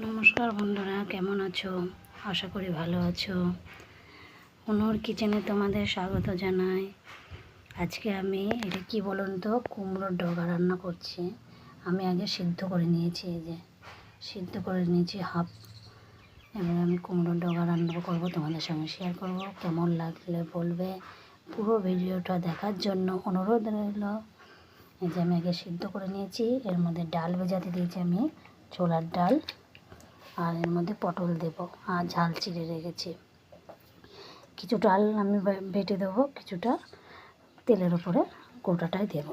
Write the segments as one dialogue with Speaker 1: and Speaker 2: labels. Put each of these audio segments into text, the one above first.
Speaker 1: নমস্কার বন্ধুরা, কেমন আছো? আশা করি ভালো আছো। অনুর কিচেনে তোমাদের স্বাগত জানাই। আজকে আমি এটা কি বলুন তো, কুমড়োর ডগা রান্না করছি। আমি আগে সিদ্ধ করে নিয়েছি, এই যে সিদ্ধ করে নিয়েছি হাফ। এবার আমি কুমড়োর ডগা রান্না করব, তোমাদের সঙ্গে শেয়ার করব। কেমন লাগলে বলবে। পুরো ভিডিওটা দেখার জন্য অনুরোধ রইল। এই যে আমি আগে সিদ্ধ করে নিয়েছি, এর মধ্যে ডাল ভেজাতে দিয়েছি আমি, ছোলার ডাল, আর এর মধ্যে পটল দেব, আর ঝাল চিড়ে রেখেছি। কিছু ডাল আমি বেটে দেবো, কিছুটা তেলের উপরে গোটাটাই দেব।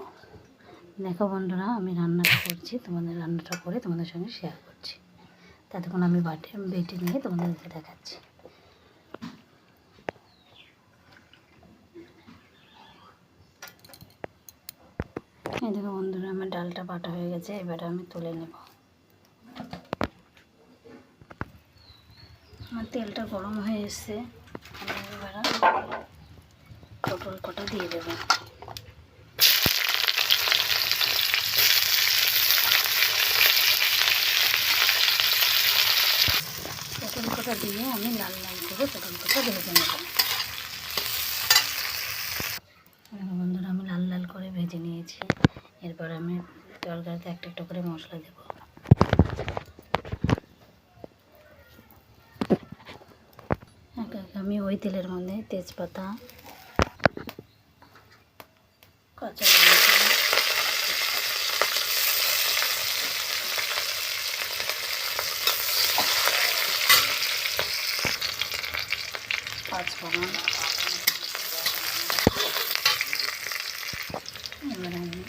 Speaker 1: দেখো বন্ধুরা, আমি রান্নাটা করছি, তোমাদের রান্নাটা করে তোমাদের সঙ্গে শেয়ার করছি। ততক্ষণ আমি বেটে নিয়ে তোমাদেরকে দেখাচ্ছি। এই দেখো বন্ধুরা, আমার ডালটা বাটা হয়ে গেছে, এবারে আমি তুলে নেব। আমার তেলটা গরম হয়ে এসছে, আমি এবার পটল কটা দিয়ে দেবো। পটল কটা দিয়ে আমি লাল লাল করে পটল কটা ভেজে নেব। বন্ধুরা, আমি লাল লাল করে ভেজে নিয়েছি। এরপর আমি তরকারিতে একটা একটা করে মশলা দেব। আমি ওই তেলের মধ্যে তেজপাতা, কাঁচা লঙ্কা, পাঁচফোড়ন, এবার আমি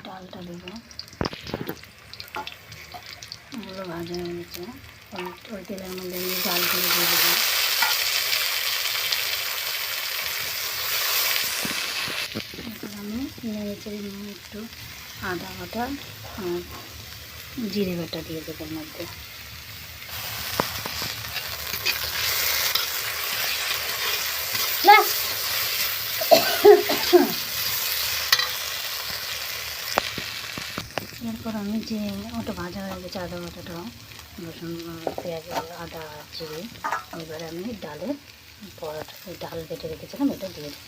Speaker 1: ডালটা দেবো। ওগুলো ভাজা হয়ে গেছে, ওই তেলের মধ্যে আমি ডালগুলো দিয়ে দেবো। এবার আমি নেড়ে চেড়ে নিয়ে একটু আদা বাটা আর জিরে বাটা দিয়ে দেবো এর মধ্যে। এরপর আমি যে ওটা ভাজা হয়ে গেছে, আদা বাটাটাও, রসুন, পেঁয়াজ, আদা, জিরে, এবারে আমি ডালের পরোটা, ডাল বেটে রেখেছিলাম, এটা দিয়ে দেবো।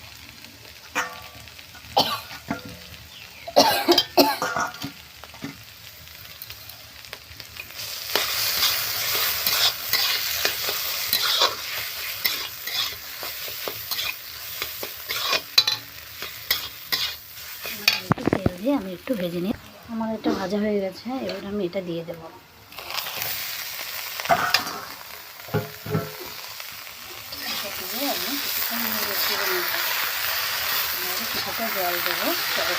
Speaker 1: একটু তেল দিয়ে আমি একটু ভেজে নিই। আমার এটা ভাজা হয়ে গেছে, এবার আমি এটা দিয়ে দেবো। আমি কিছুটা জল দেবো, তবে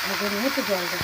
Speaker 1: ভেজে নিয়ে একটু জল দেবো।